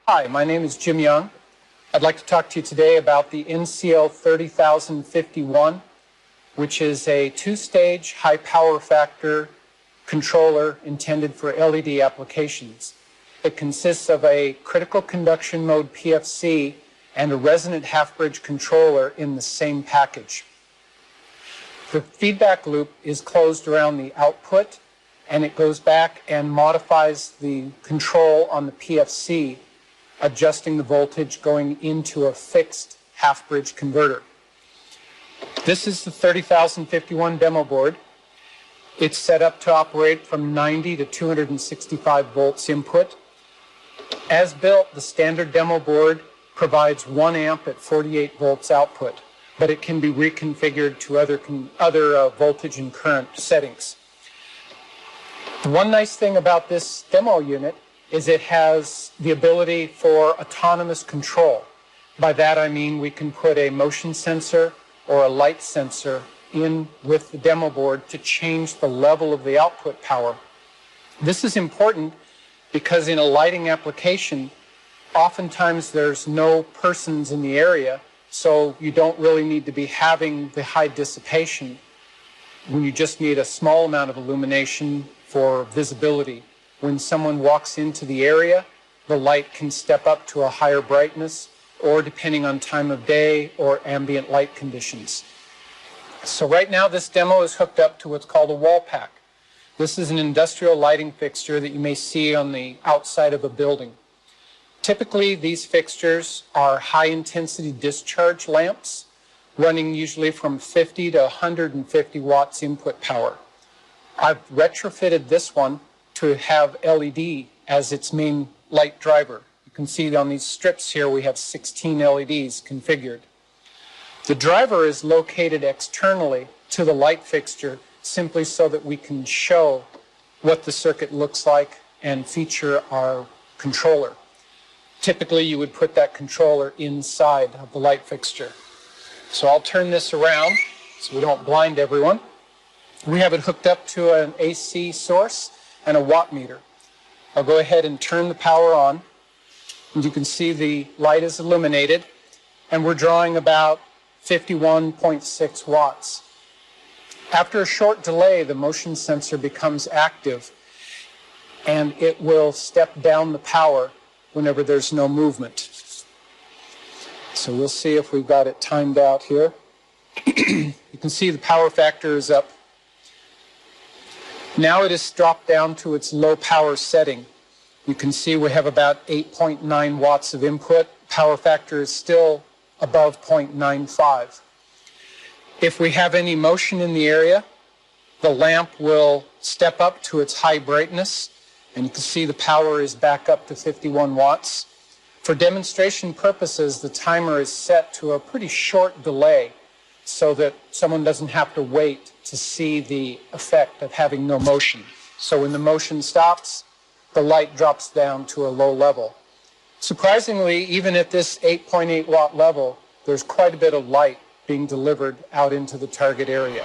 Hi, my name is Jim Young. I'd like to talk to you today about the NCL30051, which is a two-stage high power factor controller intended for LED applications. It consists of a critical conduction mode PFC and a resonant half-bridge controller in the same package. The feedback loop is closed around the output, and it goes back and modifies the control on the PFC, adjusting the voltage going into a fixed half-bridge converter. This is the 30051 demo board. It's set up to operate from 90 to 265 volts input. As built, the standard demo board provides 1 amp at 48 volts output, but it can be reconfigured to other voltage and current settings. The one nice thing about this demo unit is it has the ability for autonomous control. By that I mean we can put a motion sensor or a light sensor in with the demo board to change the level of the output power. This is important because in a lighting application, oftentimes there's no persons in the area, so you don't really need to be having the high dissipation when you just need a small amount of illumination for visibility. When someone walks into the area, the light can step up to a higher brightness, or depending on time of day or ambient light conditions. So right now this demo is hooked up to what's called a wall pack. This is an industrial lighting fixture that you may see on the outside of a building. Typically these fixtures are high intensity discharge lamps running usually from 50 to 150 watts input power. I've retrofitted this one to have LED as its main light driver. You can see on these strips here we have 16 LEDs configured. The driver is located externally to the light fixture simply so that we can show what the circuit looks like and feature our controller. Typically you would put that controller inside of the light fixture. So I'll turn this around so we don't blind everyone. We have it hooked up to an AC source and a watt meter. I'll go ahead and turn the power on, and you can see the light is illuminated, and we're drawing about 51.6 watts. After a short delay, the motion sensor becomes active, and it will step down the power whenever there's no movement. So we'll see if we've got it timed out here. You can see the power factor is up. Now it has dropped down to its low power setting. You can see we have about 8.9 watts of input. Power factor is still above 0.95. If we have any motion in the area, the lamp will step up to its high brightness, and you can see the power is back up to 51 watts. For demonstration purposes, the timer is set to a pretty short delay so that someone doesn't have to wait to see the effect of having no motion. So when the motion stops, the light drops down to a low level. Surprisingly, even at this 8.8 watt level, there's quite a bit of light being delivered out into the target area.